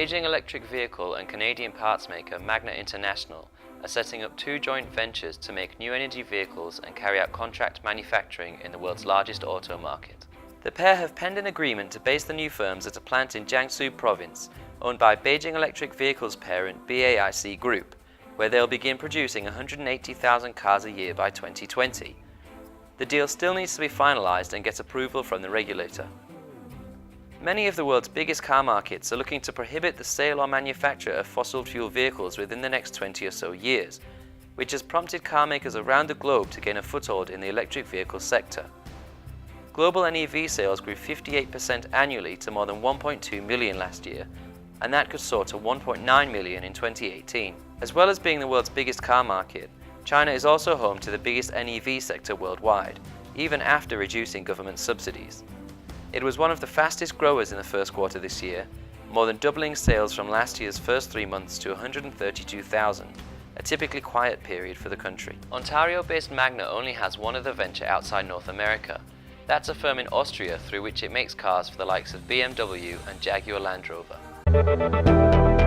Beijing electric vehicle and Canadian parts maker Magna International are setting up 2 joint ventures to make new energy vehicles and carry out contract manufacturing in the world's largest auto market. The pair have penned an agreement to base the new firms at a plant in Jiangsu province, owned by Beijing electric vehicles parent BAIC Group, where they'll begin producing 180,000 cars a year by 2020. The deal still needs to be finalized and get approval from the regulator. Many of the world's biggest car markets are looking to prohibit the sale or manufacture of fossil fuel vehicles within the next 20 or so years, which has prompted car makers around the globe to gain a foothold in the electric vehicle sector. Global NEV sales grew 58% annually to more than 1.2 million last year, and that could soar to 1.9 million in 2018. As well as being the world's biggest car market, China is also home to the biggest NEV sector worldwide, even after reducing government subsidies. It was one of the fastest growers in the first quarter this year, more than doubling sales from last year's first 3 months to 132,000, a typically quiet period for the country. Ontario-based Magna only has one other venture outside North America. That's a firm in Austria through which it makes cars for the likes of BMW and Jaguar Land Rover.